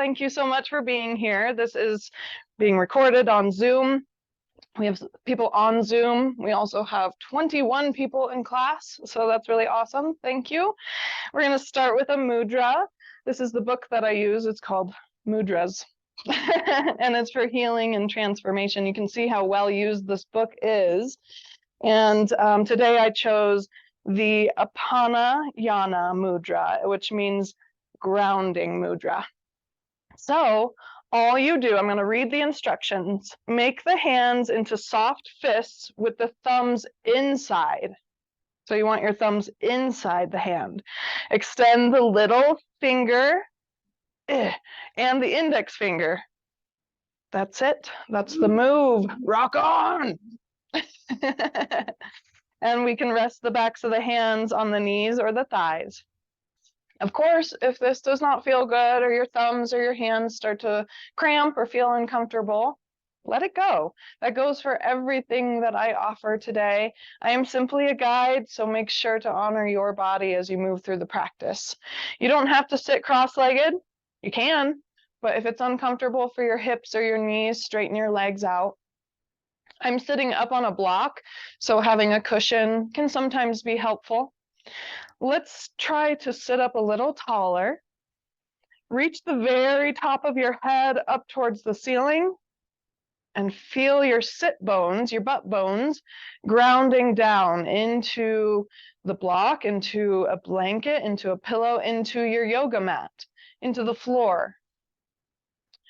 Thank you so much for being here. This is being recorded on Zoom. We have people on Zoom. We also have 21 people in class, so that's really awesome. Thank you. We're going to start with a mudra. This is the book that I use. It's called Mudras, and it's for healing and transformation. You can see how well used this book is. And today I chose the Apanayana Mudra, which means grounding mudra. So all you do, I'm going to read the instructions. Make the hands into soft fists with the thumbs inside. So you want your thumbs inside the hand. Extend the little finger and the index finger. That's it. That's the move. Rock on. And we can rest the backs of the hands on the knees or the thighs. Of course, if this does not feel good, or your thumbs or your hands start to cramp or feel uncomfortable, let it go. That goes for everything that I offer today. I am simply a guide, so make sure to honor your body as you move through the practice. You don't have to sit cross-legged. You can, but if it's uncomfortable for your hips or your knees, straighten your legs out. I'm sitting up on a block, so having a cushion can sometimes be helpful. Let's try to sit up a little taller. Reach the very top of your head up towards the ceiling and feel your sit bones, your butt bones, grounding down into the block, into a blanket, into a pillow, into your yoga mat, into the floor.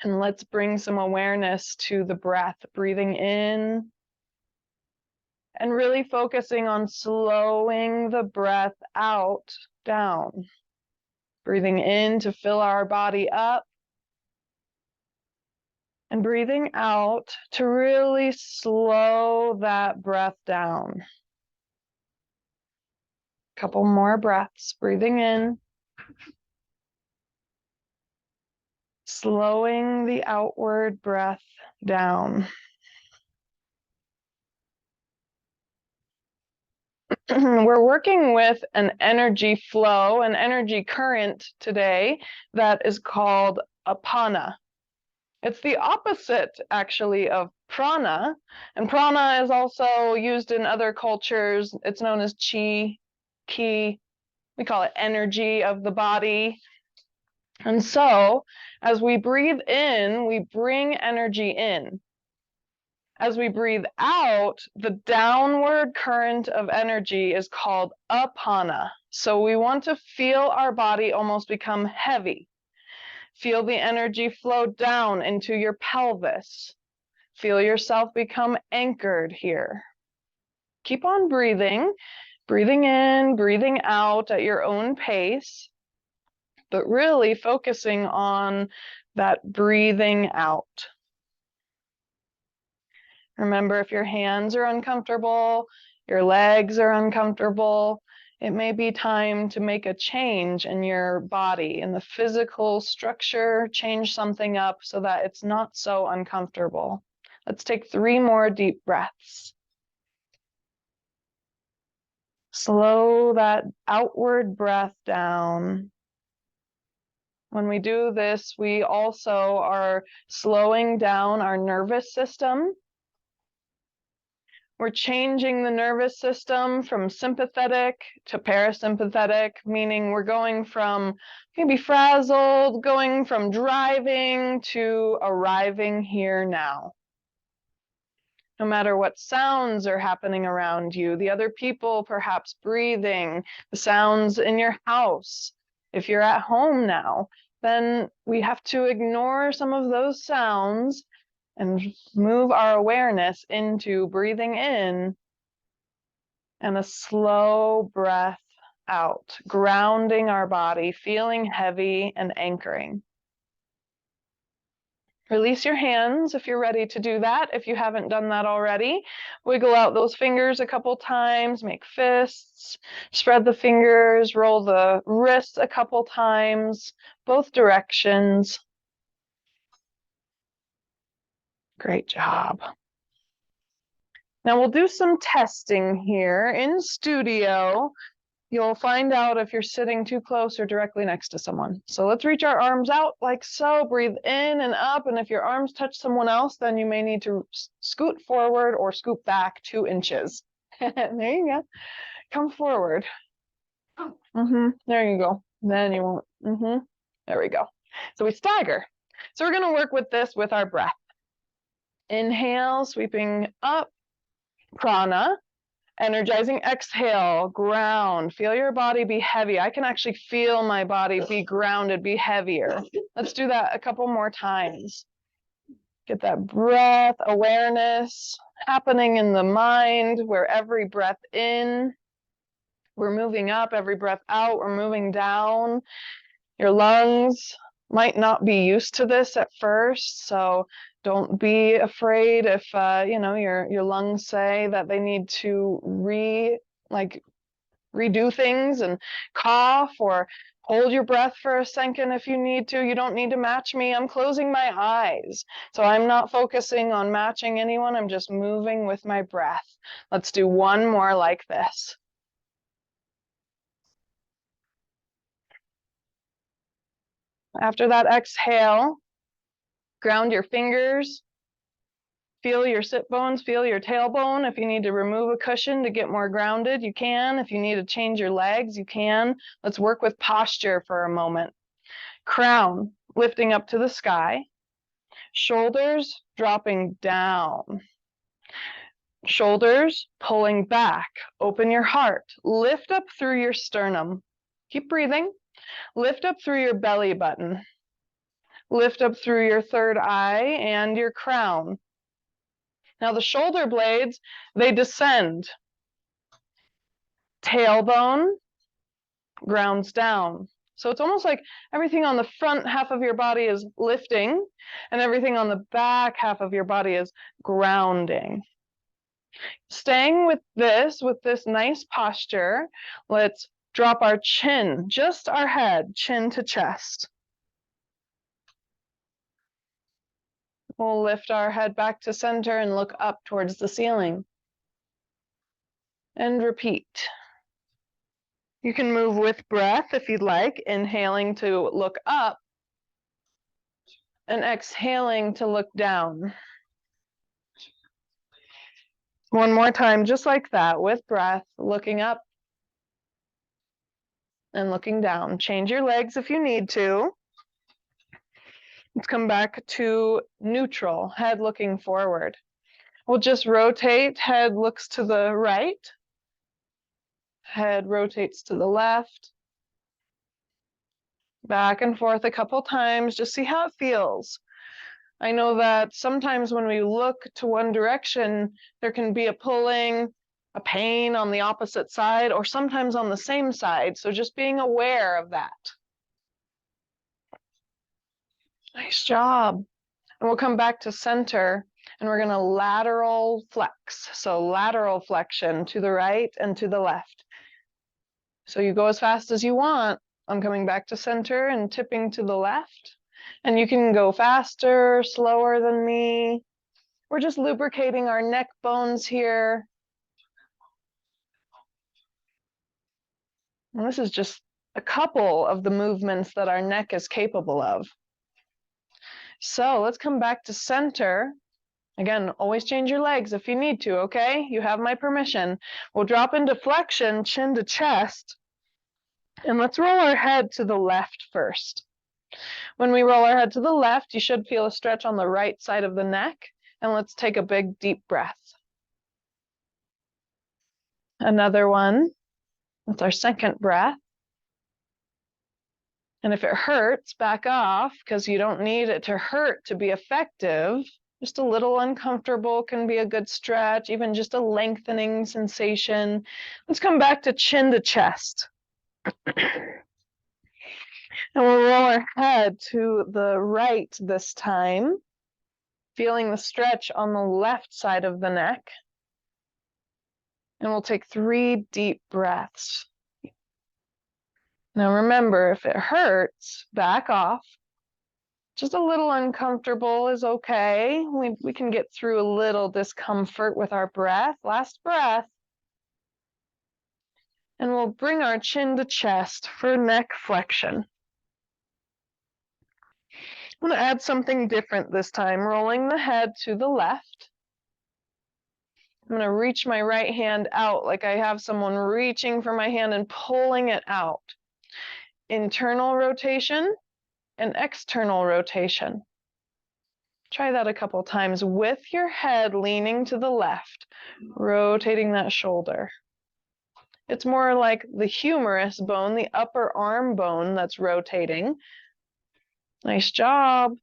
And let's bring some awareness to the breath, breathing in and really focusing on slowing the breath out, down. Breathing in to fill our body up and breathing out to really slow that breath down. Couple more breaths, breathing in. Slowing the outward breath down. We're working with an energy flow, an energy current today that is called Apana. It's the opposite, actually, of prana, and prana is also used in other cultures. It's known as chi, ki. We call it energy of the body. And so, as we breathe in, we bring energy in. As we breathe out, the downward current of energy is called apana. So we want to feel our body almost become heavy. Feel the energy flow down into your pelvis. Feel yourself become anchored here. Keep on breathing, breathing in, breathing out at your own pace, but really focusing on that breathing out. Remember, if your hands are uncomfortable, your legs are uncomfortable, it may be time to make a change in your body, in the physical structure, change something up so that it's not so uncomfortable. Let's take 3 more deep breaths. Slow that outward breath down. When we do this, we also are slowing down our nervous system. We're changing the nervous system from sympathetic to parasympathetic, meaning we're going from maybe frazzled, going from driving to arriving here now. No matter what sounds are happening around you, the other people perhaps breathing, the sounds in your house. If you're at home now, then we have to ignore some of those sounds and move our awareness into breathing in and a slow breath out, grounding our body, feeling heavy and anchoring. Release your hands if you're ready to do that. If you haven't done that already, wiggle out those fingers a couple times, make fists, spread the fingers, roll the wrists a couple times, both directions. Great job. Now we'll do some testing here in studio. you'll find out if you're sitting too close or directly next to someone. So let's reach our arms out like so. Breathe in and up. And if your arms touch someone else, then you may need to scoot forward or scoot back 2 inches. There you go. Come forward. There you go. Then you won't. There we go. So we stagger. So we're going to work with this with our breath. Inhale, sweeping up, prana. Energizing exhale, ground. Feel your body be heavy. I can actually feel my body be grounded, be heavier. Let's do that a couple more times. Get that breath awareness happening in the mind, where every breath in, we're moving up, every breath out, we're moving down. Your lungs might not be used to this at first, so don't be afraid if your lungs say that they need to redo things and cough, or hold your breath for a second if you need to. You don't need to match me. I'm closing my eyes, so I'm not focusing on matching anyone. I'm just moving with my breath. Let's do one more like this. After that exhale, ground your fingers, feel your sit bones, feel your tailbone. If you need to remove a cushion to get more grounded, you can. If you need to change your legs, you can. Let's work with posture for a moment. Crown lifting up to the sky, shoulders dropping down, shoulders pulling back. Open your heart, lift up through your sternum. Keep breathing. Lift up through your belly button. Lift up through your third eye and your crown. Now the shoulder blades, they descend. Tailbone grounds down. So it's almost like everything on the front half of your body is lifting, and everything on the back half of your body is grounding. Staying with this nice posture, let's drop our chin, just our head, chin to chest. We'll lift our head back to center and look up towards the ceiling. And repeat. You can move with breath if you'd like, inhaling to look up and exhaling to look down. One more time, just like that, with breath, looking up and looking down. Change your legs if you need to. Let's come back to neutral, head looking forward. We'll just rotate, head looks to the right, head rotates to the left. Back and forth a couple times, just see how it feels. I know that sometimes when we look to one direction, there can be a pulling, a pain on the opposite side, or sometimes on the same side. So just being aware of that. Nice job. And we'll come back to center, and we're going to lateral flex. So lateral flexion to the right and to the left. So you go as fast as you want. I'm coming back to center and tipping to the left. And you can go faster, slower than me. We're just lubricating our neck bones here. And this is just a couple of the movements that our neck is capable of. So let's come back to center. Again, always change your legs if you need to, okay? You have my permission. We'll drop into flexion, chin to chest. And let's roll our head to the left first. When we roll our head to the left, you should feel a stretch on the right side of the neck. And let's take a big, deep breath. Another one. That's our second breath. And if it hurts, back off, because you don't need it to hurt to be effective. Just a little uncomfortable can be a good stretch, even just a lengthening sensation. Let's come back to chin to chest. And we'll roll our head to the right this time, feeling the stretch on the left side of the neck. And we'll take 3 deep breaths. Now remember, if it hurts, back off. Just a little uncomfortable is okay. We can get through a little discomfort with our breath. Last breath. And we'll bring our chin to chest for neck flexion. I'm going to add something different this time, rolling the head to the left. I'm going to reach my right hand out like I have someone reaching for my hand and pulling it out. Internal rotation and external rotation. Try that a couple times with your head leaning to the left, rotating that shoulder. It's more like the humerus bone, the upper arm bone that's rotating. Nice job.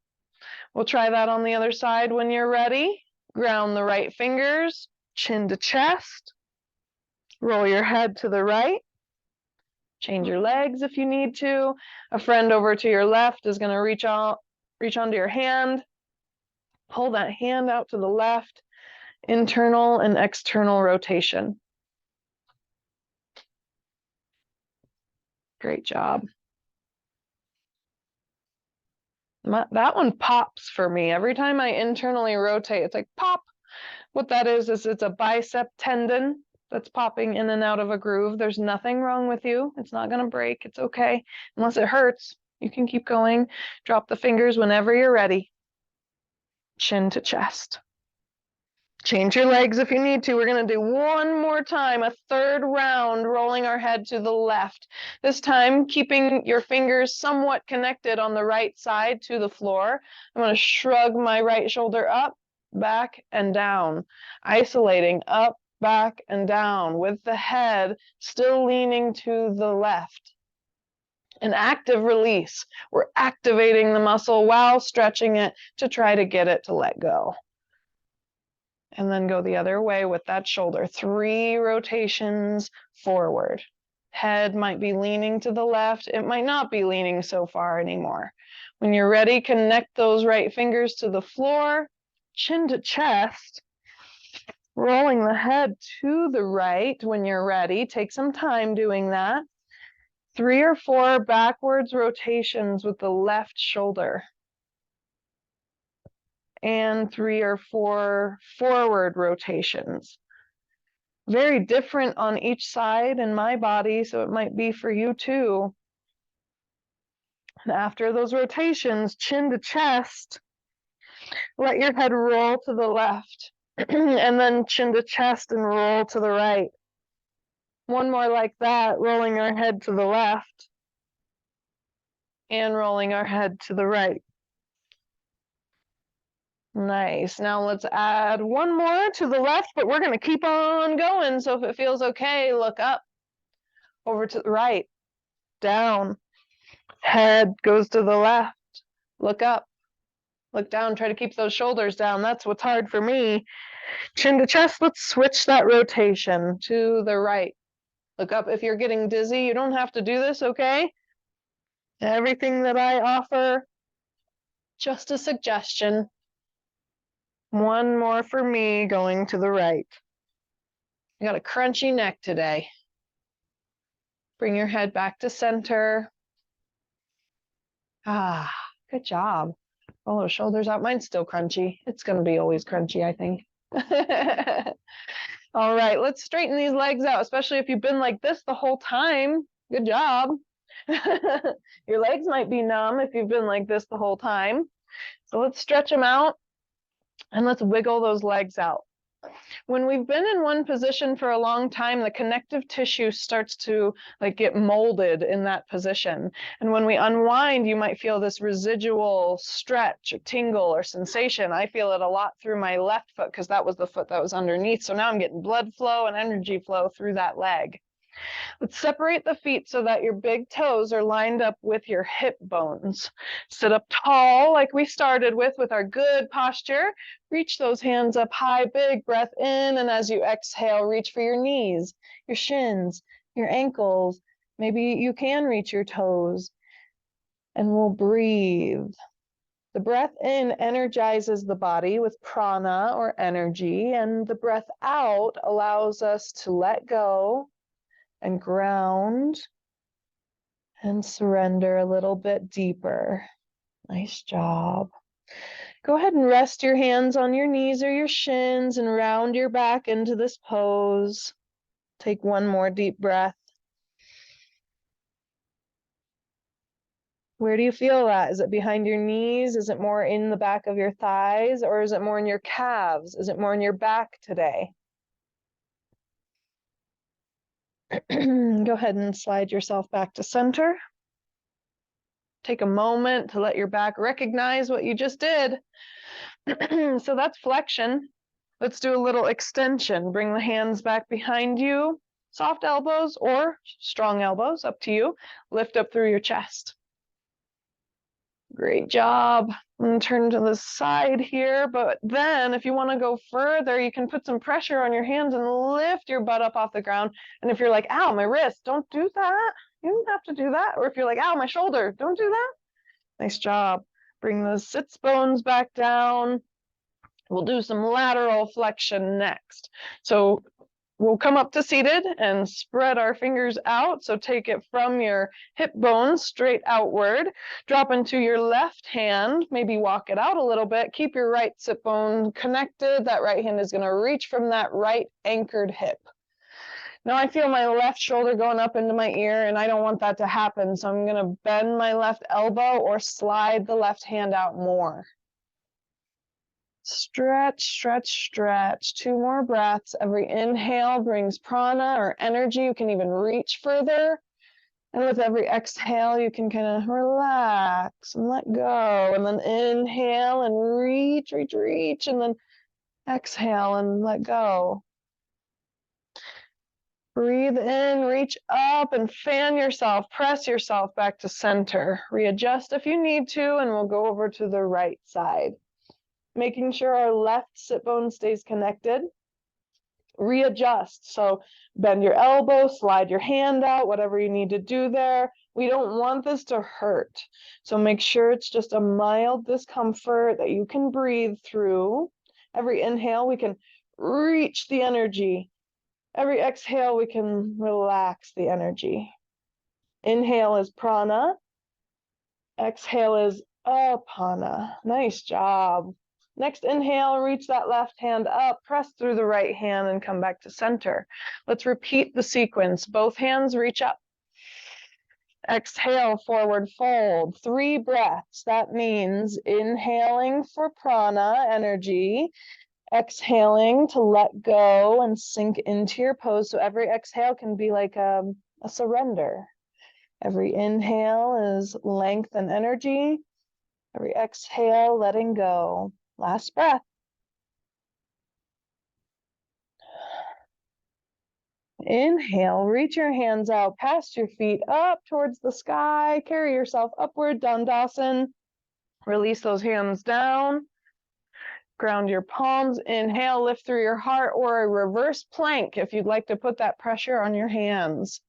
We'll try that on the other side when you're ready. Ground the right fingers, chin to chest. Roll your head to the right. Change your legs if you need to. A friend over to your left is going to reach onto your hand. Pull that hand out to the left. Internal and external rotation. Great job. That one pops for me. Every time I internally rotate, it's like pop. What that is it's a bicep tendon that's popping in and out of a groove. There's nothing wrong with you. It's not going to break. It's okay. Unless it hurts, you can keep going. Drop the fingers whenever you're ready. Chin to chest. Change your legs if you need to. We're going to do one more time, a third round, rolling our head to the left. This time, keeping your fingers somewhat connected on the right side to the floor. I'm going to shrug my right shoulder up, back, and down, isolating up, back, and down, with the head still leaning to the left. An active release. We're activating the muscle while stretching it to try to get it to let go. And then go the other way with that shoulder. 3 rotations forward. Head might be leaning to the left. It might not be leaning so far anymore. When you're ready, connect those right fingers to the floor, chin to chest, rolling the head to the right when you're ready. Take some time doing that. 3 or 4 backwards rotations with the left shoulder. And 3 or 4 forward rotations. Very different on each side in my body, so it might be for you too. And after those rotations, chin to chest, let your head roll to the left, and then chin to chest and roll to the right. One more like that, rolling our head to the left, and rolling our head to the right. Nice. Now let's add one more to the left, but we're going to keep on going. So if it feels okay, look up, over to the right, down, head goes to the left, look up, look down, try to keep those shoulders down. That's what's hard for me. Chin to chest, let's switch that rotation to the right. Look up. If you're getting dizzy, you don't have to do this, okay? Everything that I offer, just a suggestion. One more for me, going to the right. You got a crunchy neck today. Bring your head back to center. Ah, good job. Roll those shoulders out. Mine's still crunchy. It's going to be always crunchy, I think. All right, let's straighten these legs out, especially if you've been like this the whole time. Good job. Your legs might be numb if you've been like this the whole time. So let's stretch them out. And let's wiggle those legs out. When we've been in one position for a long time, the connective tissue starts to get molded in that position. And when we unwind, you might feel this residual stretch or tingle or sensation. I feel it a lot through my left foot because that was the foot that was underneath. So now I'm getting blood flow and energy flow through that leg. Let's separate the feet so that your big toes are lined up with your hip bones. Sit up tall like we started with our good posture. Reach those hands up high, big breath in, and as you exhale, reach for your knees, your shins, your ankles. Maybe you can reach your toes. And we'll breathe. The breath in energizes the body with prana or energy, and the breath out allows us to let go and ground and surrender a little bit deeper. Nice job. Go ahead and rest your hands on your knees or your shins and round your back into this pose. Take one more deep breath. Where do you feel that? Is it behind your knees? Is it more in the back of your thighs? Or is it more in your calves? Is it more in your back today? Go ahead and slide yourself back to center. Take a moment to let your back recognize what you just did. So that's flexion. Let's do a little extension. Bring the hands back behind you. Soft elbows or strong elbows, up to you. Lift up through your chest. Great job. I'm going to turn to the side here, but then if you want to go further, you can put some pressure on your hands and lift your butt up off the ground. And if you're like, ow, my wrist, don't do that. You don't have to do that. Or if you're like, ow, my shoulder, don't do that. Nice job. Bring the sits bones back down. We'll do some lateral flexion next. So we'll come up to seated and spread our fingers out. So take it from your hip bones straight outward. Drop into your left hand. Maybe walk it out a little bit. Keep your right sit bone connected. That right hand is going to reach from that right anchored hip. Now I feel my left shoulder going up into my ear, and I don't want that to happen. So I'm going to bend my left elbow or slide the left hand out more. Stretch, stretch, stretch. 2 more breaths. Every inhale brings prana or energy. You can even reach further. And with every exhale, you can kind of relax and let go. And then inhale and reach, reach, reach. And then exhale and let go. Breathe in, reach up and fan yourself. Press yourself back to center. Readjust if you need to, and we'll go over to the right side. Making sure our left sit bone stays connected. Readjust. So bend your elbow, slide your hand out, whatever you need to do there. We don't want this to hurt. So make sure it's just a mild discomfort that you can breathe through. Every inhale, we can reach the energy. Every exhale, we can relax the energy. Inhale is prana. Exhale is apana. Nice job. Next inhale, reach that left hand up, press through the right hand and come back to center. Let's repeat the sequence. Both hands reach up. Exhale, forward fold. 3 breaths. That means inhaling for prana energy, exhaling to let go and sink into your pose. So every exhale can be like a surrender. Every inhale is length and energy. Every exhale, letting go. Last breath. Inhale, reach your hands out past your feet, up towards the sky. Carry yourself upward, Dandasana. Release those hands down. Ground your palms. Inhale, lift through your heart, or a reverse plank if you'd like to put that pressure on your hands.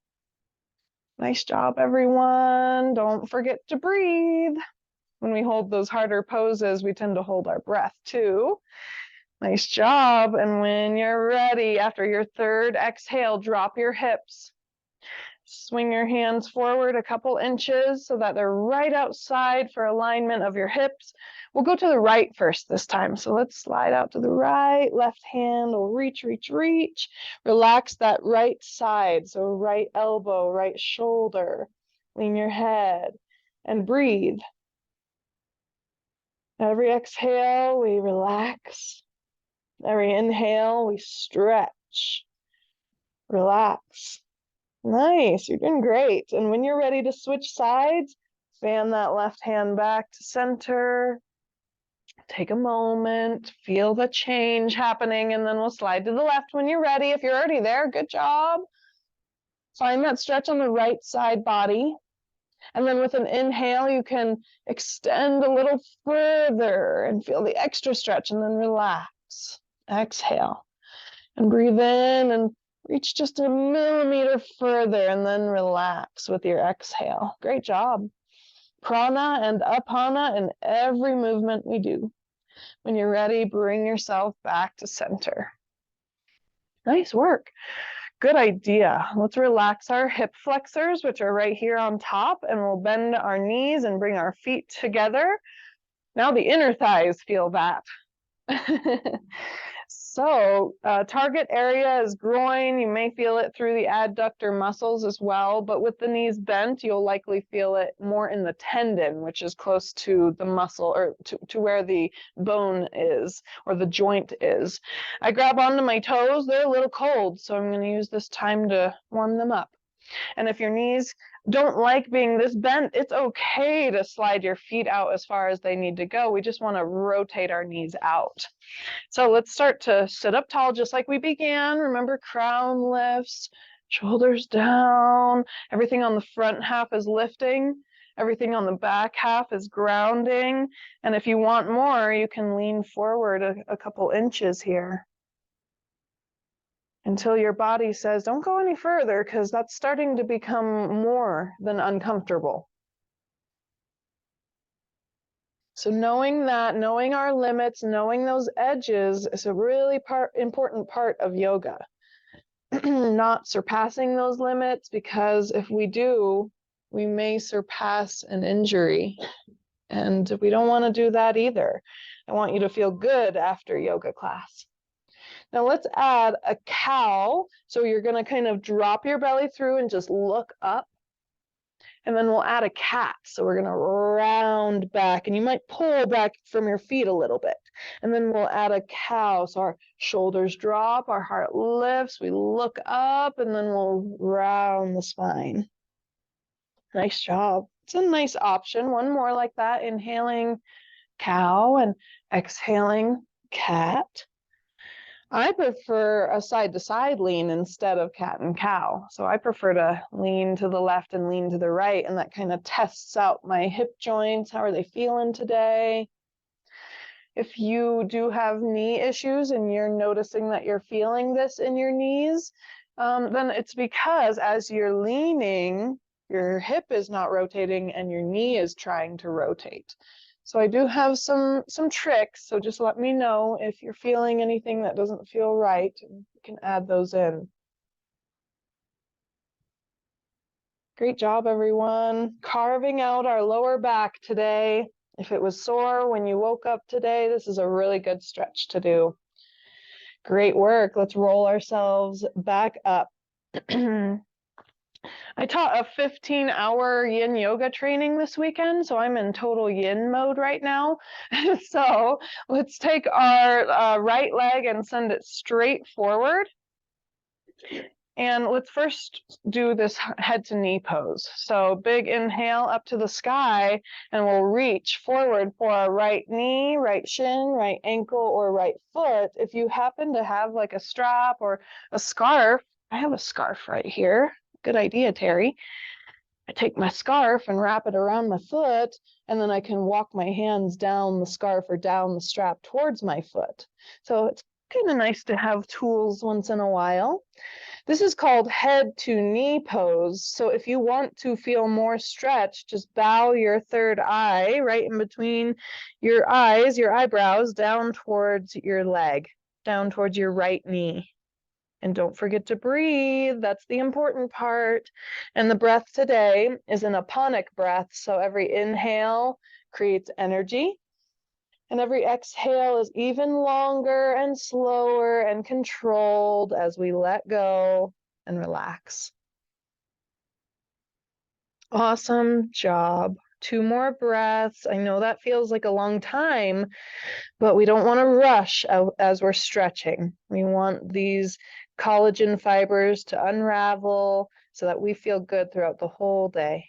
Nice job, everyone. Don't forget to breathe. When we hold those harder poses, we tend to hold our breath too. Nice job. And when you're ready, after your 3rd exhale, drop your hips. Swing your hands forward a couple inches so that they're right outside for alignment of your hips. We'll go to the right first this time. So let's slide out to the right. Left hand will reach, reach, reach. Relax that right side. So right elbow, right shoulder. Lean your head and breathe. Every exhale, we relax. Every inhale, we stretch. Relax. Nice, you're doing great. And when you're ready to switch sides, fan that left hand back to center. Take a moment, feel the change happening, and then we'll slide to the left when you're ready. If you're already there, good job. Find that stretch on the right side body. And then with an inhale, you can extend a little further and feel the extra stretch, and then relax. Exhale and breathe in and reach just a millimeter further, and then relax with your exhale. Great job. Prana and apana in every movement we do. When you're ready, bring yourself back to center. Nice work. Good idea. Let's relax our hip flexors, which are right here on top, and we'll bend our knees and bring our feet together. Now the inner thighs feel that. So target area is groin. You may feel it through the adductor muscles as well, but with the knees bent, you'll likely feel it more in the tendon, which is close to the muscle or to where the bone is or the joint is. I grab onto my toes. They're a little cold, so I'm going to use this time to warm them up. And if your knees don't like being this bent, it's okay to slide your feet out as far as they need to go. We just want to rotate our knees out. So let's start to sit up tall just like we began. Remember, crown lifts, shoulders down. Everything on the front half is lifting. Everything on the back half is grounding. And if you want more, you can lean forward a couple inches here until your body says, don't go any further, because that's starting to become more than uncomfortable. So knowing that, knowing our limits, knowing those edges is a really important part of yoga. Not surpassing those limits, because if we do, we may surpass an injury. And we don't want to do that either. I want you to feel good after yoga class. Now let's add a cow. So you're going to kind of drop your belly through and just look up. And then we'll add a cat. So we're going to round back, and you might pull back from your feet a little bit. And then we'll add a cow. So our shoulders drop, our heart lifts, we look up, and then we'll round the spine. Nice job. It's a nice option. One more like that. Inhaling cow and exhaling cat. I prefer a side-to-side lean instead of cat and cow. So I prefer to lean to the left and lean to the right, and that kind of tests out my hip joints. How are they feeling today? If you do have knee issues and you're noticing that you're feeling this in your knees, then it's because as you're leaning, your hip is not rotating and your knee is trying to rotate. So I do have some tricks, so just let me know if you're feeling anything that doesn't feel right, and you can add those in. Great job, everyone. Carving out our lower back today. If it was sore when you woke up today, this is a really good stretch to do. Great work. Let's roll ourselves back up. I taught a 15-hour yin yoga training this weekend, so I'm in total yin mode right now. So let's take our right leg and send it straight forward. And let's first do this head to knee pose. So big inhale up to the sky, and we'll reach forward for our right knee, right shin, right ankle, or right foot. If you happen to have like a strap or a scarf, I have a scarf right here. Good idea, Terry. I take my scarf and wrap it around my foot, and then I can walk my hands down the scarf or down the strap towards my foot. So it's kind of nice to have tools once in a while. This is called head to knee pose. So if you want to feel more stretch, just bow your third eye right in between your eyes, your eyebrows, down towards your leg, down towards your right knee. And don't forget to breathe. That's the important part. And the breath today is an Apanic breath. So every inhale creates energy, and every exhale is even longer and slower and controlled as we let go and relax. Awesome job. 2 more breaths. I know that feels like a long time, but we don't want to rush as we're stretching. We want these collagen fibers to unravel so that we feel good throughout the whole day.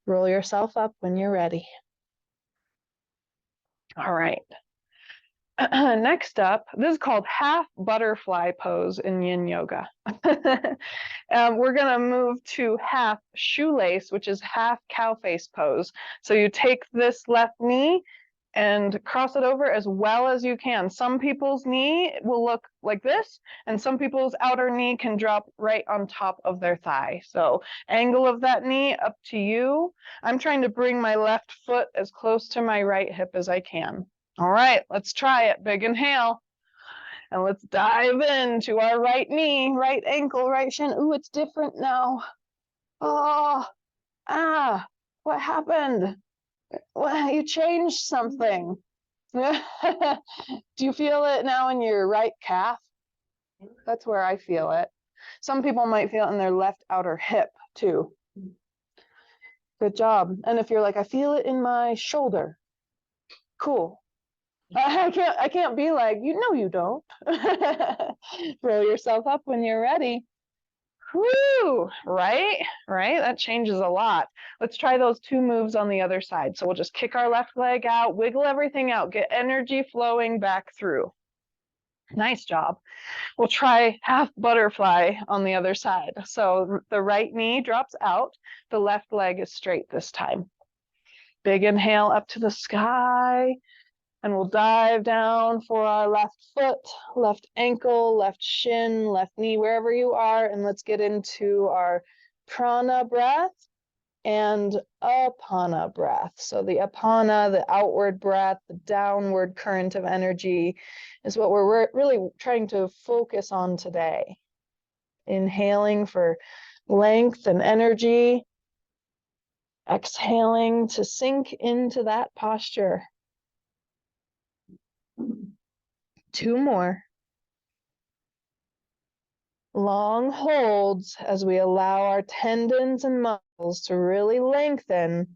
Roll yourself up when you're ready. All right. Next up, this is called half butterfly pose in yin yoga. We're going to move to half shoelace, which is half cow face pose. So you take this left knee and cross it over as well as you can. Some people's knee will look like this, and some people's outer knee can drop right on top of their thigh. So angle of that knee up to you. I'm trying to bring my left foot as close to my right hip as I can. All right, let's try it. Big inhale. And let's dive into our right knee, right ankle, right shin. Ooh, it's different now. Oh, what happened? Well, you changed something. Do you feel it now in your right calf? That's where I feel it. Some people might feel it in their left outer hip too. Good job. And if you're like, I feel it in my shoulder. Cool. I can't be like, you don't. Roll yourself up when you're ready. Woo! Right? That changes a lot. Let's try those 2 moves on the other side. So we'll just kick our left leg out, wiggle everything out, get energy flowing back through. Nice job. We'll try half butterfly on the other side. So the right knee drops out, the left leg is straight this time. Big inhale up to the sky, and we'll dive down for our left foot, left ankle, left shin, left knee, wherever you are, and let's get into our prana breath and apana breath. So the apana, the outward breath, the downward current of energy is what we're really trying to focus on today. Inhaling for length and energy. Exhaling to sink into that posture. 2 more. Long holds as we allow our tendons and muscles to really lengthen,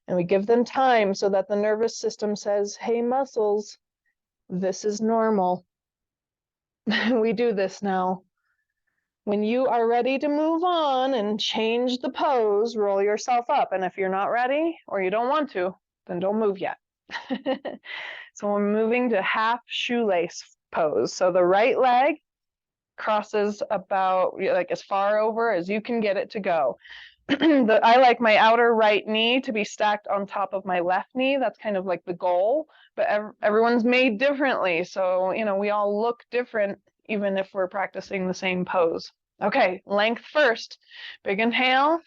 and we give them time so that the nervous system says, hey, muscles, this is normal. We do this now. When you are ready to move on and change the pose, roll yourself up. And if you're not ready or you don't want to, then don't move yet. So we're moving to half shoelace pose. So the right leg crosses about like as far over as you can get it to go. I like my outer right knee to be stacked on top of my left knee. That's kind of like the goal, but everyone's made differently. So, we all look different, even if we're practicing the same pose. Okay, length first. Big inhale.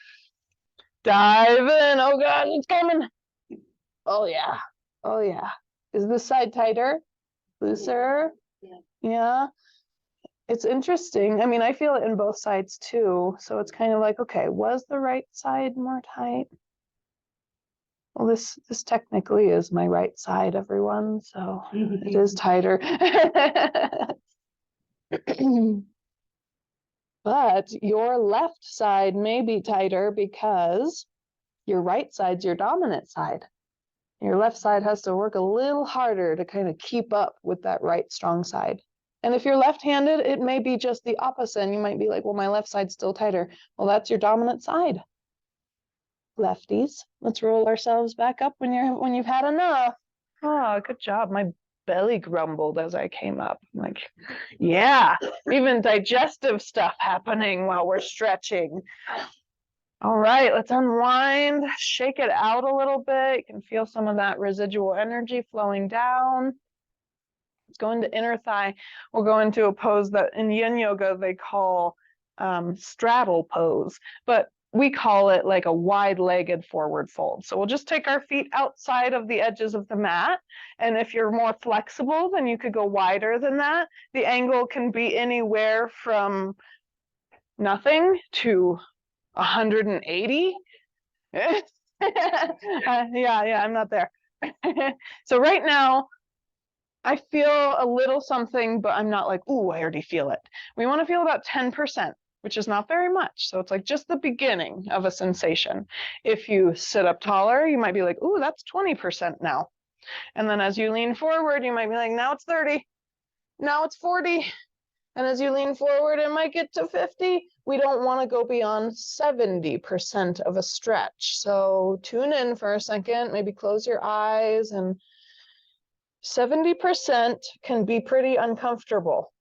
Dive in. Oh God, it's coming. Oh yeah. Oh yeah. Is this side tighter? Looser? Yeah. It's interesting. I mean, I feel it in both sides too. So it's kind of like, okay, was the right side more tight? Well, this technically is my right side, everyone. So it is tighter. But your left side may be tighter because your right side's your dominant side. Your left side has to work a little harder to kind of keep up with that right strong side. And if you're left-handed, it may be just the opposite. And you might be like, well, my left side's still tighter. Well, that's your dominant side. Lefties, let's roll ourselves back up when you've had enough. Oh, good job. My belly grumbled as I came up. I'm like, yeah, even digestive stuff happening while we're stretching. All right, let's unwind, shake it out a little bit. You can feel some of that residual energy flowing down. Let's go into inner thigh. We'll go into a pose that in yin yoga they call straddle pose, but we call it like a wide-legged forward fold. So we'll just take our feet outside of the edges of the mat. And if you're more flexible, then you could go wider than that. The angle can be anywhere from nothing to 180. Yeah, I'm not there. So right now, I feel a little something, but I'm not like, ooh, I already feel it. We want to feel about 10%, which is not very much. So it's like just the beginning of a sensation. If you sit up taller, you might be like, ooh, that's 20% now. And then as you lean forward, you might be like, now it's 30, now it's 40. And as you lean forward, it might get to 50. We don't want to go beyond 70% of a stretch. So tune in for a second, maybe close your eyes, and 70% can be pretty uncomfortable.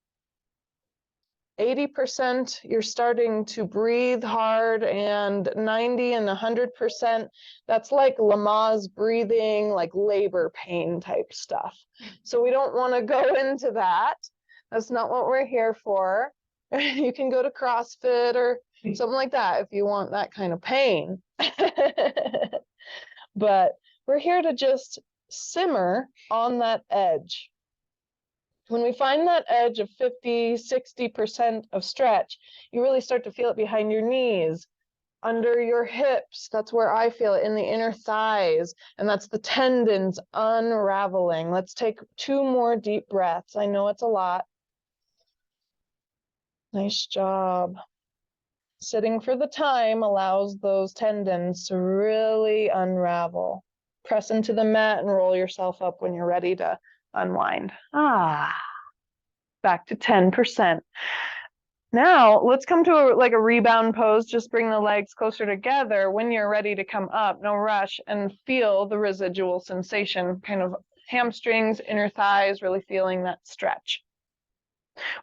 80%, you're starting to breathe hard, and 90 and 100%, that's like Lamaze breathing, like labor pain type stuff. So we don't want to go into that. That's not what we're here for. You can go to CrossFit or something like that if you want that kind of pain. But we're here to just simmer on that edge. When we find that edge of 50, 60% of stretch, you really start to feel it behind your knees, under your hips. That's where I feel it, in the inner thighs. And that's the tendons unraveling. Let's take 2 more deep breaths. I know it's a lot. Nice job. Sitting for the time allows those tendons to really unravel. Press into the mat and roll yourself up when you're ready to unwind. Back to 10%. Now let's come to a rebound pose. Just bring the legs closer together. When you're ready to come up, no rush, and feel the residual sensation, kind of hamstrings, inner thighs, really feeling that stretch.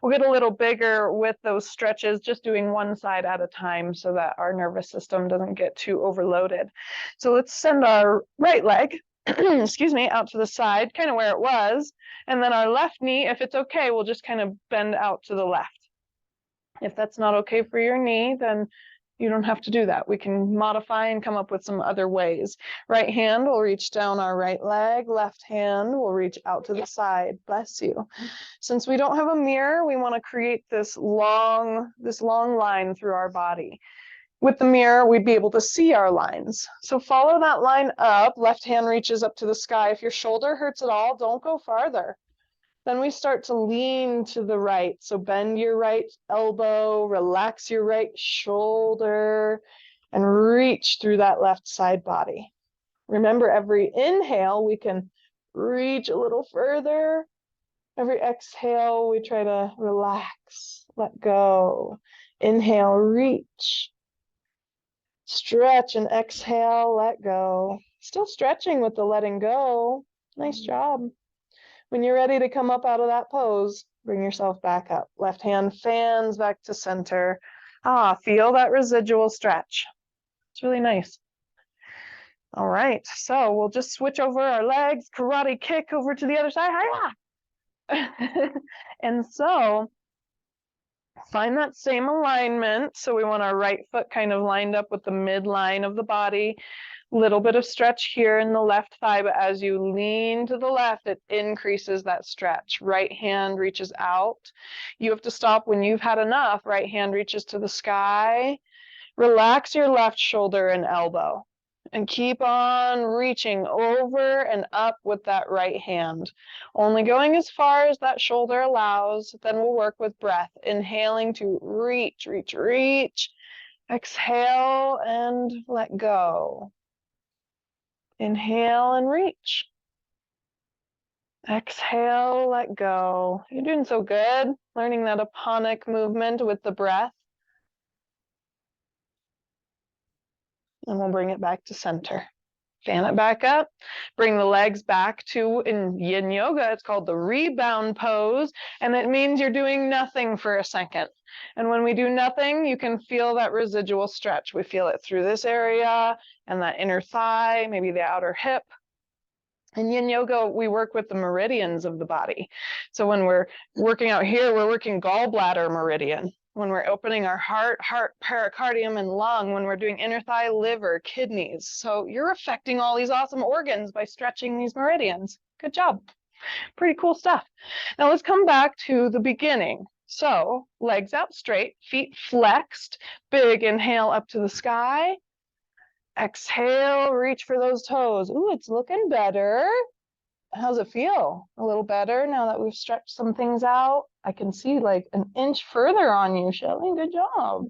We'll get a little bigger with those stretches, just doing one side at a time so that our nervous system doesn't get too overloaded. So let's send our right leg, excuse me, out to the side, kind of where it was. And then our left knee, if it's okay, we'll just kind of bend out to the left. If that's not okay for your knee, then you don't have to do that. We can modify and come up with some other ways. Right hand will reach down our right leg. Left hand will reach out to the side. Bless you. Since we don't have a mirror, we want to create this long line through our body. With the mirror, we'd be able to see our lines. So follow that line up. Left hand reaches up to the sky. If your shoulder hurts at all, don't go farther. Then we start to lean to the right. So bend your right elbow, relax your right shoulder, and reach through that left side body. Remember, every inhale, we can reach a little further. Every exhale, we try to relax, let go. Inhale, reach. Stretch and exhale, let go. Still stretching with the letting go. Nice job. When you're ready to come up out of that pose, bring yourself back up. Left hand fans back to center. Feel that residual stretch. It's really nice. All right, so we'll just switch over our legs, karate kick over to the other side. Hiya! And so find that same alignment. So we want our right foot kind of lined up with the midline of the body. Little bit of stretch here in the left thigh, but as you lean to the left, it increases that stretch. Right hand reaches out. You have to stop when you've had enough. Right hand reaches to the sky. Relax your left shoulder and elbow, and keep on reaching over and up with that right hand. Only going as far as that shoulder allows. Then we'll work with breath. Inhaling to reach, reach, reach. Exhale and let go. Inhale and reach. Exhale, let go. You're doing so good. Learning that Apanic movement with the breath. And we'll bring it back to center. Fan it back up. Bring the legs back to, in yin yoga, it's called the rebound pose. And it means you're doing nothing for a second. And when we do nothing, you can feel that residual stretch. We feel it through this area and that inner thigh, maybe the outer hip. In yin yoga, we work with the meridians of the body. So when we're working out here, we're working gallbladder meridian. When we're opening our heart, pericardium, and lung. When we're doing inner thigh, liver, kidneys. So you're affecting all these awesome organs by stretching these meridians. Good job. Pretty cool stuff. Now let's come back to the beginning. So legs out straight, feet flexed, big inhale up to the sky. Exhale, reach for those toes. Ooh, it's looking better. How's it feel? A little better now that we've stretched some things out? I can see like an inch further on you, Shelly. Good job.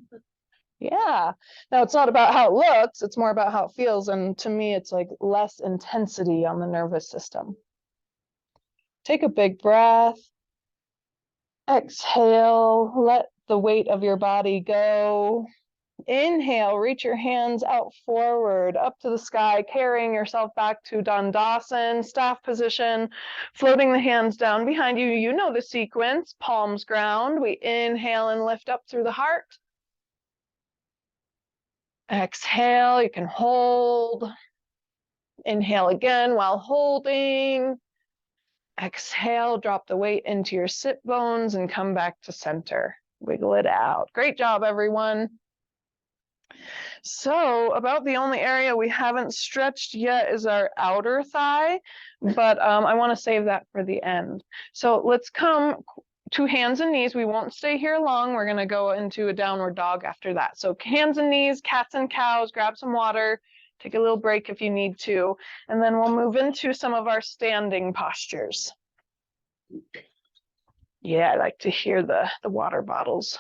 Yeah. Now it's not about how it looks, it's more about how it feels. And to me, it's like less intensity on the nervous system. Take a big breath. Exhale, let the weight of your body go. Inhale, reach your hands out forward, up to the sky, carrying yourself back to Dandasana, staff position, floating the hands down behind you. You know the sequence, palms ground. We inhale and lift up through the heart. Exhale, you can hold. Inhale again while holding. Exhale, drop the weight into your sit bones and come back to center. Wiggle it out. Great job, everyone. So about the only area we haven't stretched yet is our outer thigh, but I want to save that for the end. So let's come to hands and knees. We won't stay here long. We're going to go into a downward dog after that. So hands and knees, cats and cows, grab some water, take a little break if you need to, and then we'll move into some of our standing postures. Yeah, I like to hear the water bottles.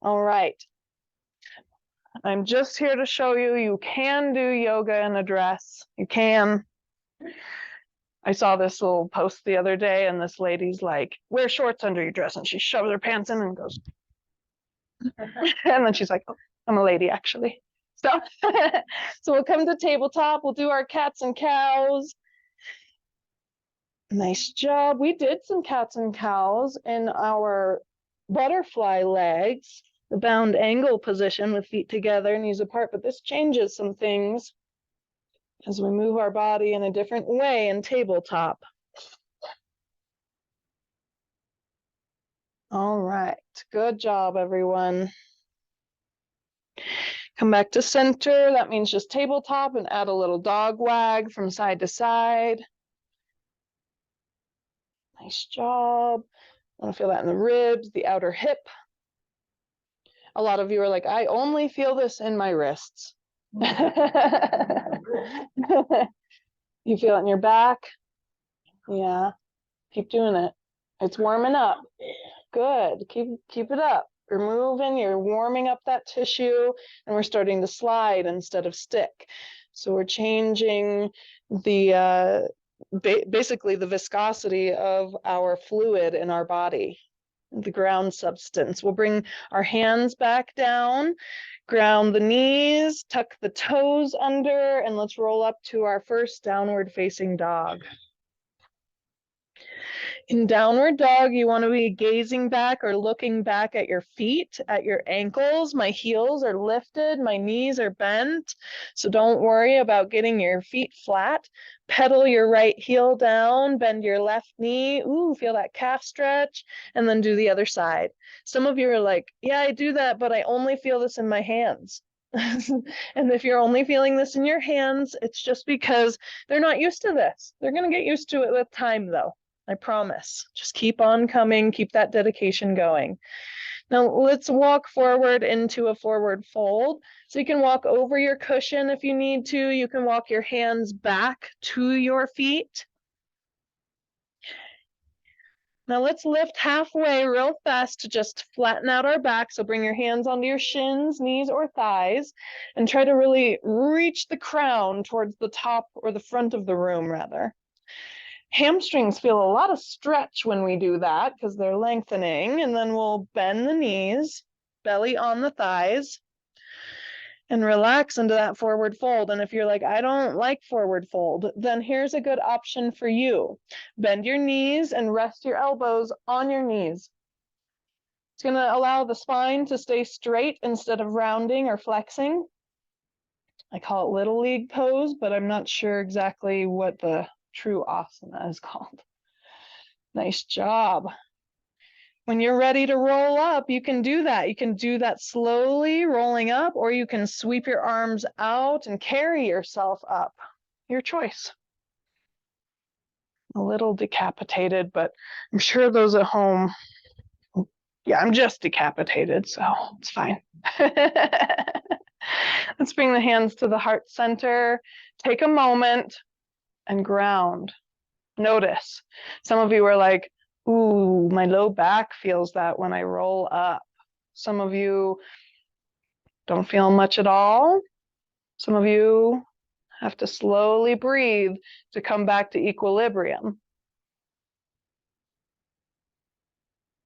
All right. I'm just here to show you, you can do yoga in a dress. You can. I saw this little post the other day, and this lady's like, wear shorts under your dress, and she shoves her pants in and goes, and then she's like, oh, I'm a lady, actually. So, so we'll come to tabletop, we'll do our cats and cows. Nice job. We did some cats and cows in our butterfly legs, the bound angle position with feet together, knees apart, but this changes some things as we move our body in a different way in tabletop. All right, good job, everyone. Come back to center. That means just tabletop, and add a little dog wag from side to side. Nice job. I want to feel that in the ribs, the outer hip. A lot of you are like, I only feel this in my wrists. You feel it in your back? Yeah, keep doing it. It's warming up. Good, keep it up. You're moving, you're warming up that tissue, and we're starting to slide instead of stick. So we're changing the, basically the viscosity of our fluid in our body, the ground substance. We'll bring our hands back down, ground the knees, tuck the toes under, and let's roll up to our first downward facing dog. In downward dog, you want to be gazing back or looking back at your feet, at your ankles. My heels are lifted, my knees are bent. So don't worry about getting your feet flat. Pedal your right heel down, bend your left knee. Ooh, feel that calf stretch, and then do the other side. Some of you are like, yeah, I do that, but I only feel this in my hands. And if you're only feeling this in your hands, it's just because they're not used to this. They're going to get used to it with time, though. I promise. Just keep on coming, keep that dedication going. Now let's walk forward into a forward fold. So you can walk over your cushion if you need to. You can walk your hands back to your feet. Now let's lift halfway real fast to just flatten out our back. So bring your hands onto your shins, knees, or thighs, and try to really reach the crown towards the top or the front of the room, rather. Hamstrings feel a lot of stretch when we do that because they're lengthening, and then we'll bend the knees, belly on the thighs, and relax into that forward fold. And if you're like, I don't like forward fold, then here's a good option for you. Bend your knees and rest your elbows on your knees. It's going to allow the spine to stay straight instead of rounding or flexing. I call it little league pose, but I'm not sure exactly what the true asana is called. Nice job. When you're ready to roll up, you can do that. You can do that slowly rolling up, or you can sweep your arms out and carry yourself up. Your choice. A little decapitated, but I'm sure those at home, yeah, I'm just decapitated, so it's fine. Let's bring the hands to the heart center. Take a moment and ground. Notice. Some of you are like, ooh, my low back feels that when I roll up. Some of you don't feel much at all. Some of you have to slowly breathe to come back to equilibrium.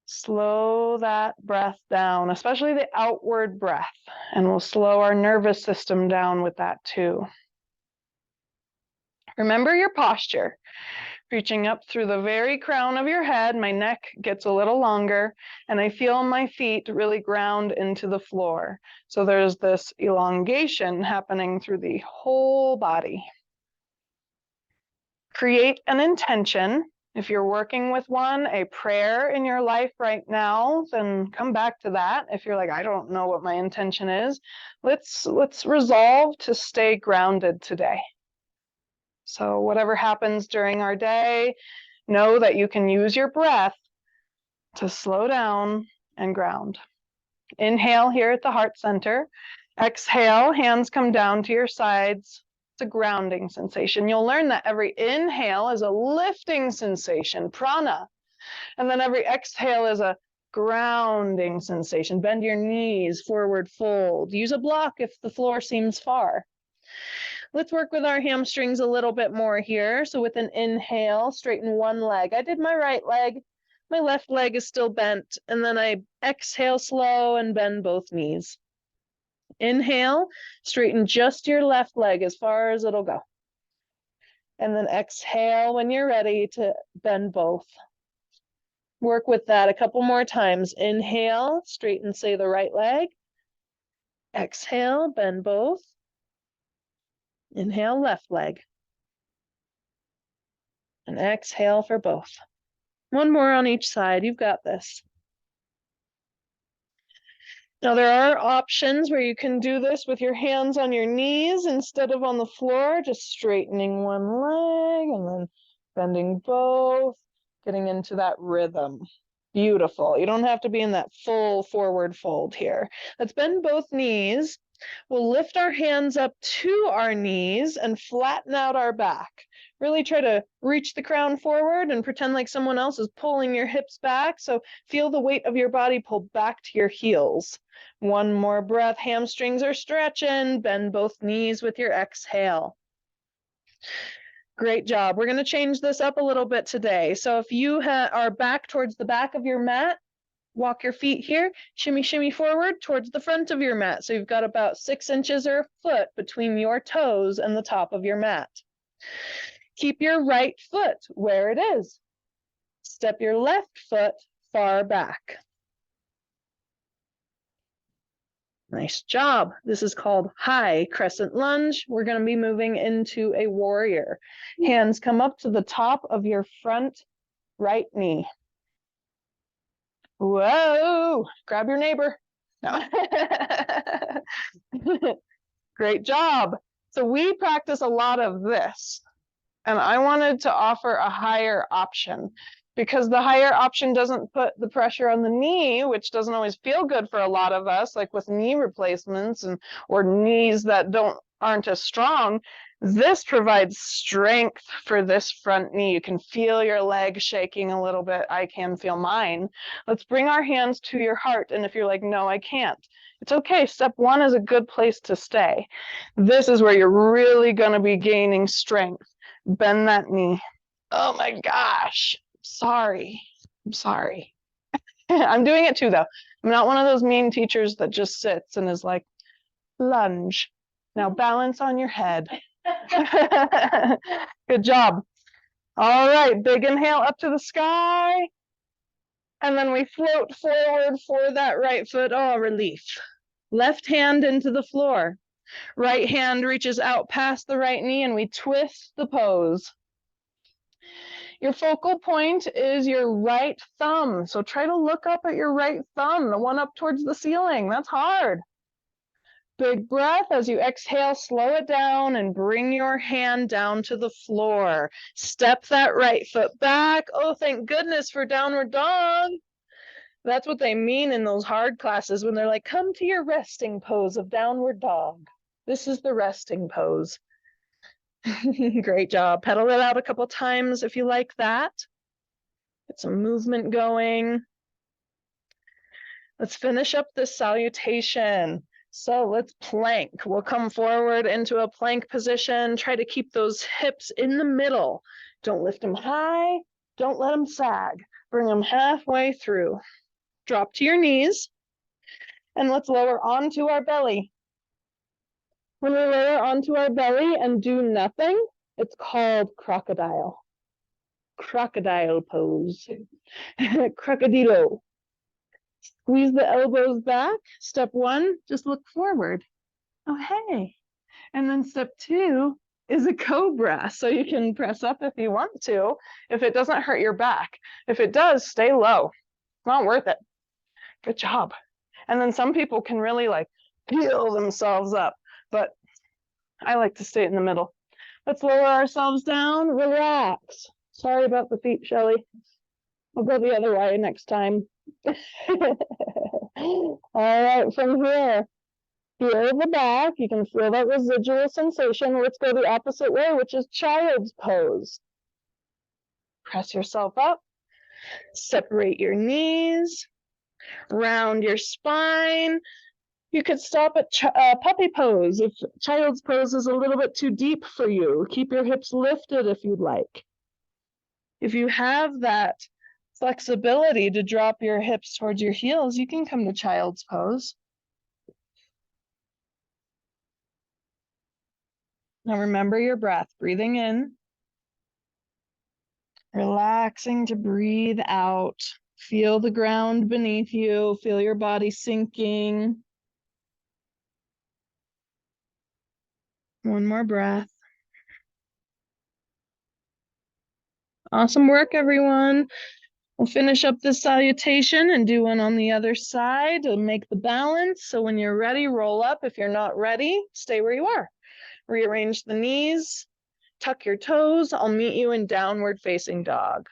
Slow that breath down, especially the outward breath, and we'll slow our nervous system down with that too. Remember your posture. Reaching up through the very crown of your head, my neck gets a little longer, and I feel my feet really ground into the floor. So there's this elongation happening through the whole body. Create an intention. If you're working with one, a prayer in your life right now, then come back to that. If you're like, I don't know what my intention is, let's resolve to stay grounded today. So whatever happens during our day, Know that you can use your breath to slow down and ground. Inhale here at the heart center. Exhale, hands come down to your sides. It's a grounding sensation. You'll learn that every inhale is a lifting sensation, prana. And then every exhale is a grounding sensation. Bend your knees, forward fold. Use a block if the floor seems far. Let's work with our hamstrings a little bit more here. So with an inhale, straighten one leg. I did my right leg. My left leg is still bent. And then I exhale slow and bend both knees. Inhale, straighten just your left leg as far as it'll go. And then exhale when you're ready to bend both. Work with that a couple more times. Inhale, straighten, say, the right leg. Exhale, bend both. Inhale, left leg. And exhale for both. One more on each side. You've got this. Now there are options where you can do this with your hands on your knees instead of on the floor, just straightening one leg and then bending both, getting into that rhythm. Beautiful. You don't have to be in that full forward fold here. Let's bend both knees. We'll lift our hands up to our knees and flatten out our back. Really try to reach the crown forward and pretend like someone else is pulling your hips back. So feel the weight of your body pull back to your heels. One more breath. Hamstrings are stretching. Bend both knees with your exhale. Great job. We're going to change this up a little bit today. So if you are back towards the back of your mat, walk your feet here, shimmy, shimmy forward towards the front of your mat. So you've got about 6 inches or a foot between your toes and the top of your mat. Keep your right foot where it is. Step your left foot far back. Nice job. This is called high crescent lunge. We're going to be moving into a warrior. Hands come up to the top of your front right knee. Whoa, grab your neighbor. No. Great job. So we practice a lot of this, and I wanted to offer a higher option because the higher option doesn't put the pressure on the knee, which doesn't always feel good for a lot of us, like with knee replacements or knees that aren't as strong. This provides strength for this front knee. You can feel your leg shaking a little bit. I can feel mine. Let's bring our hands to your heart. And if you're like, no, I can't, it's okay. Step one is a good place to stay. This is where you're really going to be gaining strength. Bend that knee. Oh my gosh. Sorry. I'm sorry. I'm doing it too, though. I'm not one of those mean teachers that just sits and is like, lunge. Now balance on your head. Good job. All right, big inhale up to the sky. And then we float forward for that right foot. Oh, relief. Left hand into the floor. Right hand reaches out past the right knee and we twist the pose. Your focal point is your right thumb. So try to look up at your right thumb, the one up towards the ceiling. That's hard. Big breath. As you exhale, slow it down and bring your hand down to the floor. Step that right foot back. Oh, thank goodness for downward dog. That's what they mean in those hard classes when they're like, come to your resting pose of downward dog. This is the resting pose. Great job. Pedal it out a couple times if you like that. Get some movement going. Let's finish up this salutation. So let's plank. We'll come forward into a plank position. Try to keep those hips in the middle. Don't lift them high. Don't let them sag. Bring them halfway through. Drop to your knees. And let's lower onto our belly. When we lower onto our belly and do nothing, it's called crocodile. Crocodile pose. Crocodilo. Squeeze the elbows back. Step one, just look forward. Oh, hey. And then step two is a cobra. So you can press up if you want to, if it doesn't hurt your back. If it does, stay low. It's not worth it. Good job. And then some people can really like peel themselves up, but I like to stay in the middle. Let's lower ourselves down, relax. Sorry about the feet, Shelly. I'll go the other way next time. All right, from here, feel the back. You can feel that residual sensation. Let's go the opposite way, which is child's pose. Press yourself up. Separate your knees. Round your spine. You could stop at puppy pose if child's pose is a little bit too deep for you. Keep your hips lifted if you'd like. If you have that flexibility to drop your hips towards your heels, you can come to child's pose. Now remember your breath, breathing in, relaxing to breathe out. Feel the ground beneath you, feel your body sinking. One more breath. Awesome work, everyone. We'll finish up this salutation and do one on the other side to make the balance. So when you're ready, roll up. If you're not ready, stay where you are. Rearrange the knees, tuck your toes. I'll meet you in downward facing dog.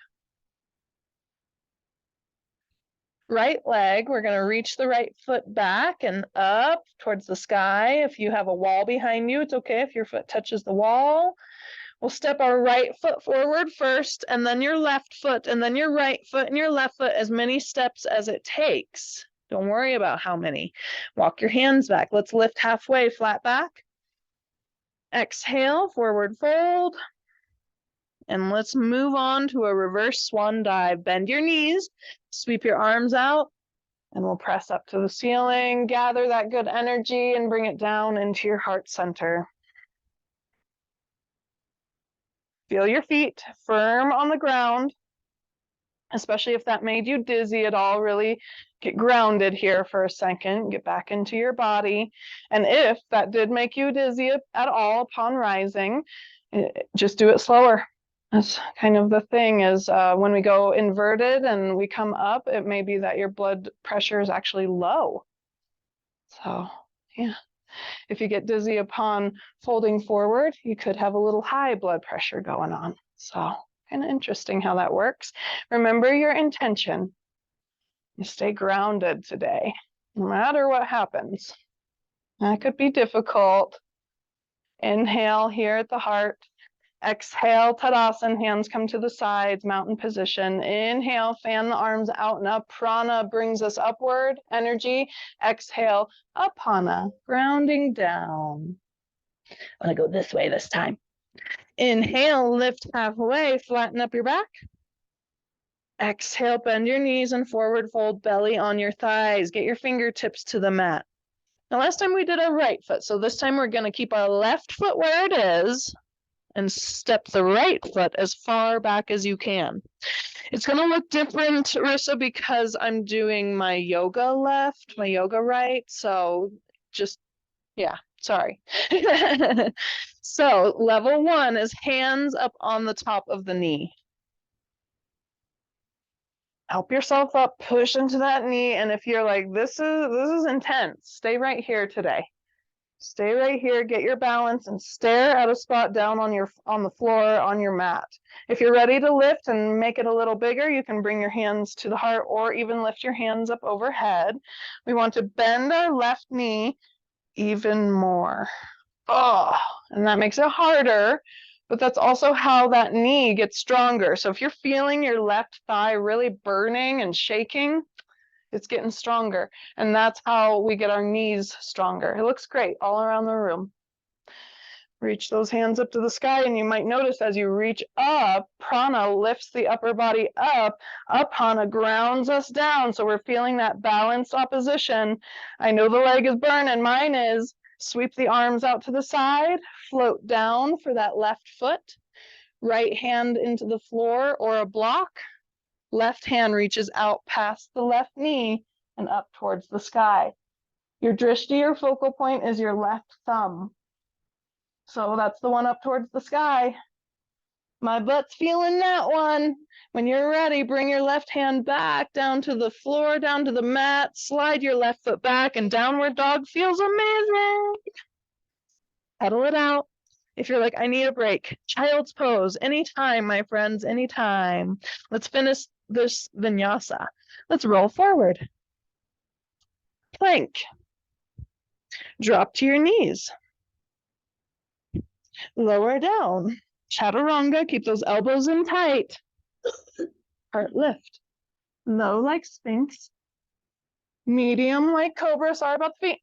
Right leg, we're going to reach the right foot back and up towards the sky. If you have a wall behind you, it's okay if your foot touches the wall. We'll step our right foot forward first, and then your left foot, and then your right foot and your left foot, as many steps as it takes. Don't worry about how many. Walk your hands back. Let's lift halfway, flat back. Exhale, forward fold. And let's move on to a reverse swan dive. Bend your knees, sweep your arms out, and we'll press up to the ceiling. Gather that good energy and bring it down into your heart center. Feel your feet firm on the ground, especially if that made you dizzy at all. Really get grounded here for a second, get back into your body. And if that did make you dizzy at all upon rising, just do it slower. That's kind of the thing is when we go inverted and we come up, it may be that your blood pressure is actually low. So, yeah. If you get dizzy upon folding forward, you could have a little high blood pressure going on. So kind of interesting how that works. Remember your intention. You stay grounded today, no matter what happens. That could be difficult. Inhale here at the heart. Exhale, Tadasana, hands come to the sides, mountain position. Inhale, fan the arms out and up. Prana brings us upward, energy. Exhale, Apana, grounding down. I'm gonna go this way this time. Inhale, lift halfway, flatten up your back. Exhale, bend your knees and forward fold, belly on your thighs. Get your fingertips to the mat. Now, last time we did our right foot, so this time we're gonna keep our left foot where it is and step the right foot as far back as you can. It's going to look different, Rissa, because I'm doing my yoga left, my yoga right. So just, yeah, sorry. So level one is hands up on the top of the knee. Help yourself up, push into that knee. And if you're like, this is intense, stay right here today. Stay right here, get your balance, and stare at a spot down on the floor on your mat. If you're ready to lift and make it a little bigger, you can bring your hands to the heart or even lift your hands up overhead. We want to bend our left knee even more. Oh, and that makes it harder, but that's also how that knee gets stronger. So if you're feeling your left thigh really burning and shaking, it's getting stronger. And that's how we get our knees stronger. It looks great all around the room. Reach those hands up to the sky, and you might notice as you reach up, prana lifts the upper body up. Apana grounds us down. So we're feeling that balanced opposition. I know the leg is burning, mine is. Sweep the arms out to the side, float down for that left foot. Right hand into the floor or a block. Left hand reaches out past the left knee and up towards the sky. Your drishti or focal point is your left thumb. So that's the one up towards the sky. My butt's feeling that one. When you're ready, bring your left hand back down to the floor, down to the mat. Slide your left foot back, and downward dog feels amazing. Pedal it out. If you're like, I need a break, child's pose, anytime, my friends, anytime. Let's finish this vinyasa. Let's roll forward. Plank. Drop to your knees. Lower down. Chaturanga, keep those elbows in tight. Heart lift. Low like Sphinx. Medium like Cobra, sorry about the feet.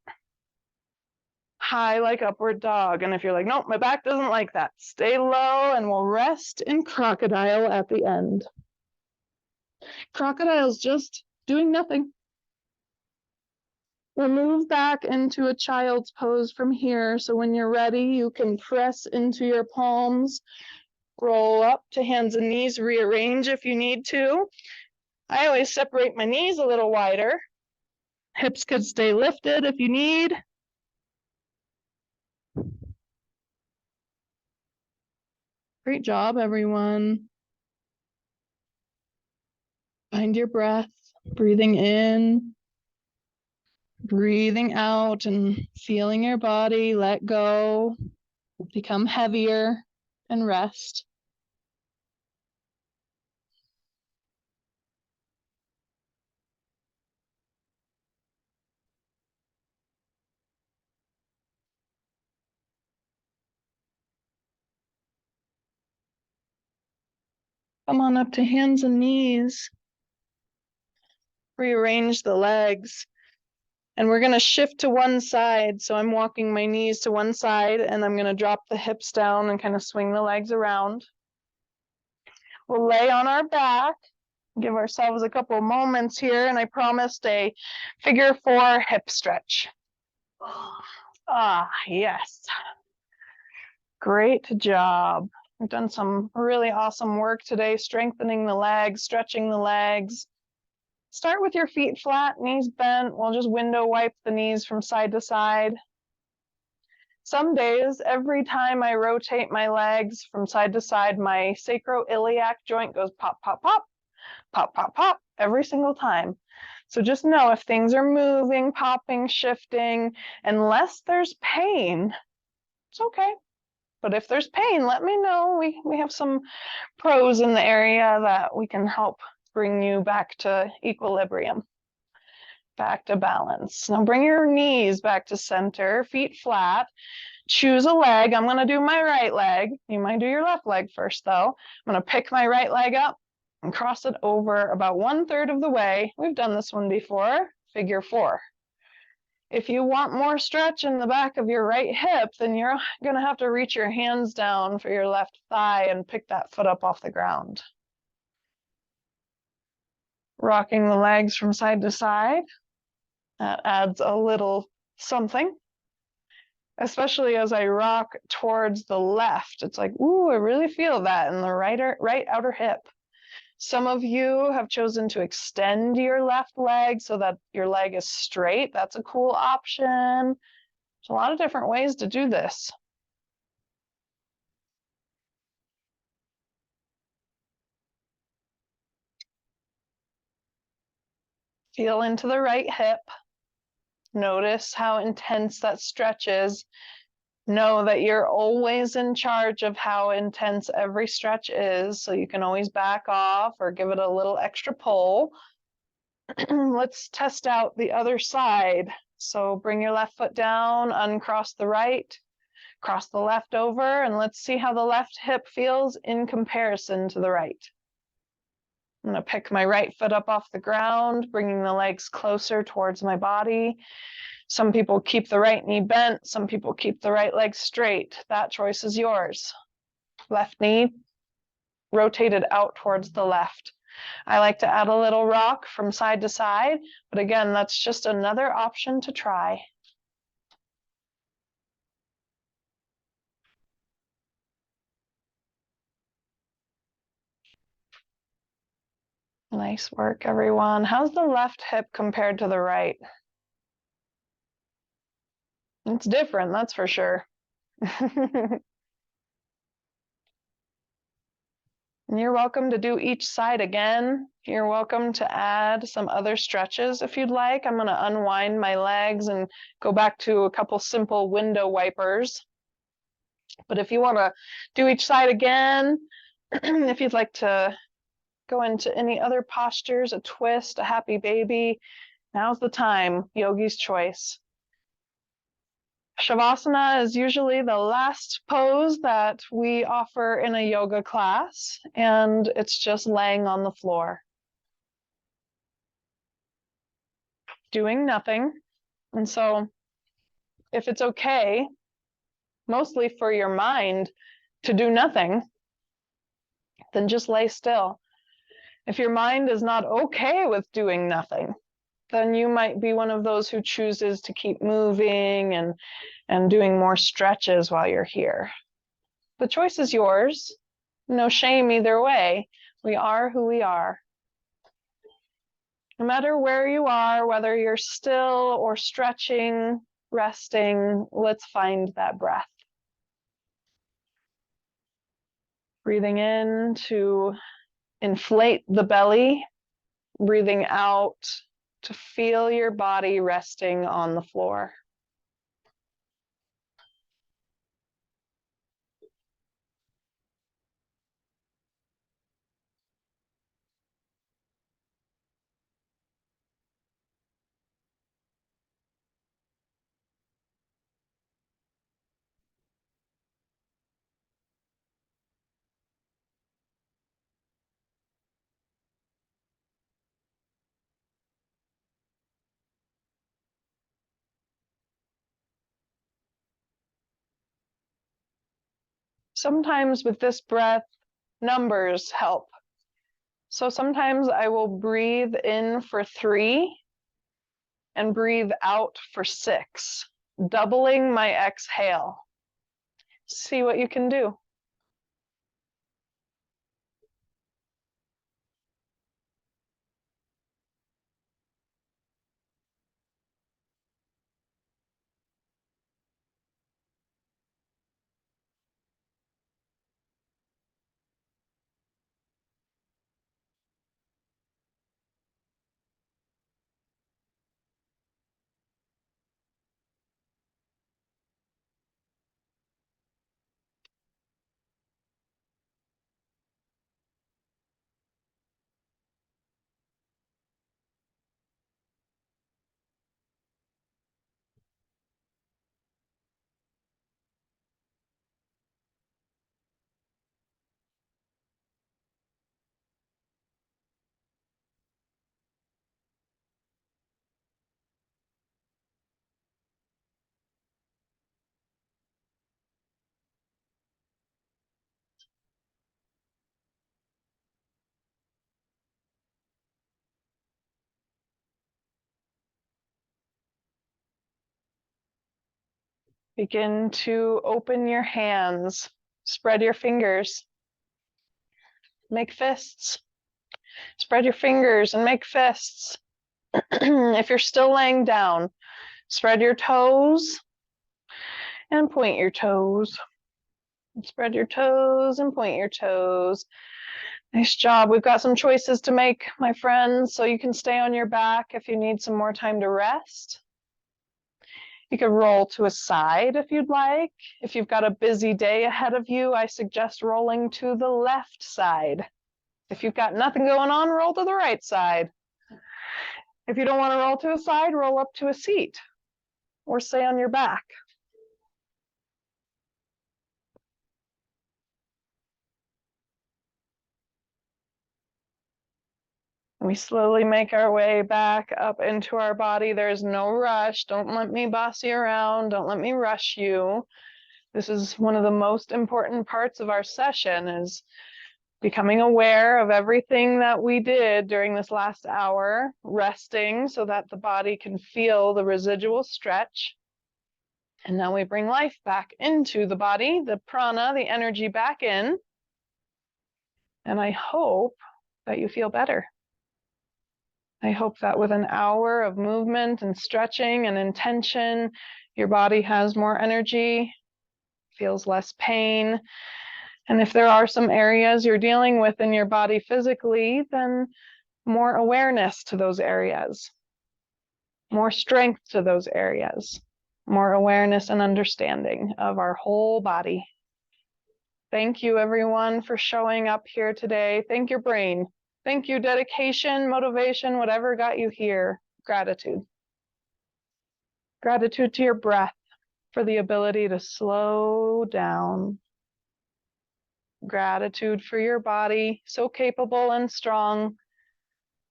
High like Upward Dog. And if you're like, nope, my back doesn't like that, stay low and we'll rest in Crocodile at the end. Crocodile's just doing nothing. We'll move back into a child's pose from here. So when you're ready, you can press into your palms, roll up to hands and knees, rearrange if you need to. I always separate my knees a little wider. Hips could stay lifted if you need. Great job, everyone. Find your breath, breathing in, breathing out, and feeling your body let go, become heavier, and rest. Come on up to hands and knees. Rearrange the legs. And we're going to shift to one side. So I'm walking my knees to one side and I'm going to drop the hips down and kind of swing the legs around. We'll lay on our back, give ourselves a couple moments here, and I promised a figure 4 hip stretch. Ah, yes. Great job. We've done some really awesome work today, strengthening the legs, stretching the legs. Start with your feet flat, knees bent. We'll just window wipe the knees from side to side. Some days, every time I rotate my legs from side to side, my sacroiliac joint goes pop, pop, pop, pop, pop, pop, every single time. So just know if things are moving, popping, shifting, unless there's pain, it's okay. But if there's pain, let me know. We have some pros in the area that we can help bring you back to equilibrium, back to balance. Now bring your knees back to center, feet flat. Choose a leg. I'm going to do my right leg. You might do your left leg first, though. I'm going to pick my right leg up and cross it over about 1/3 of the way. We've done this one before, figure 4. If you want more stretch in the back of your right hip, then you're going to have to reach your hands down for your left thigh and pick that foot up off the ground. Rocking the legs from side to side. That adds a little something. Especially as I rock towards the left. It's like, ooh, I really feel that in the right outer hip. Some of you have chosen to extend your left leg so that your leg is straight. That's a cool option. There's a lot of different ways to do this. Feel into the right hip. Notice how intense that stretch is. Know that you're always in charge of how intense every stretch is, so you can always back off or give it a little extra pull. Let's test out the other side. So bring your left foot down, uncross the right, cross the left over, and let's see how the left hip feels in comparison to the right. I'm going to pick my right foot up off the ground, bringing the legs closer towards my body. Some people keep the right knee bent. Some people keep the right leg straight. That choice is yours. Left knee rotated out towards the left. I like to add a little rock from side to side, but again, that's just another option to try. Nice work, everyone. How's the left hip compared to the right? It's different, that's for sure. And you're welcome to do each side again. You're welcome to add some other stretches if you'd like. I'm going to unwind my legs and go back to a couple simple window wipers. But if you want to do each side again, if you'd like to go into any other postures, a twist, a happy baby, now's the time, yogi's choice. Shavasana is usually the last pose that we offer in a yoga class, and it's just laying on the floor, doing nothing. And so if it's okay, mostly for your mind, to do nothing, then just lay still. If your mind is not okay with doing nothing, then you might be one of those who chooses to keep moving and doing more stretches while you're here. The choice is yours. No shame either way. We are who we are. No matter where you are, whether you're still or stretching, resting, let's find that breath. Breathing in to inflate the belly, breathing out to feel your body resting on the floor. Sometimes with this breath, numbers help. So sometimes I will breathe in for 3 and breathe out for 6, doubling my exhale. See what you can do. Begin to open your hands, spread your fingers, make fists. Spread your fingers and make fists. If you're still laying down, spread your toes and point your toes. Spread your toes and point your toes. Nice job. We've got some choices to make, my friends, so you can stay on your back if you need some more time to rest. You could roll to a side if you'd like. If you've got a busy day ahead of you, I suggest rolling to the left side. If you've got nothing going on, roll to the right side. If you don't want to roll to a side, roll up to a seat or stay on your back. We slowly make our way back up into our body. There's no rush. Don't let me boss you around. Don't let me rush you. This is one of the most important parts of our session, is becoming aware of everything that we did during this last hour, resting so that the body can feel the residual stretch. And now we bring life back into the body, the prana, the energy back in. And I hope that you feel better. I hope that with an hour of movement and stretching and intention, your body has more energy, feels less pain. And if there are some areas you're dealing with in your body physically, then more awareness to those areas, more strength to those areas, more awareness and understanding of our whole body. Thank you, everyone, for showing up here today. Thank your brain. Thank you, dedication, motivation, whatever got you here. Gratitude. Gratitude to your breath for the ability to slow down. Gratitude for your body, so capable and strong.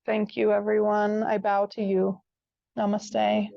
Thank you, everyone. I bow to you. Namaste.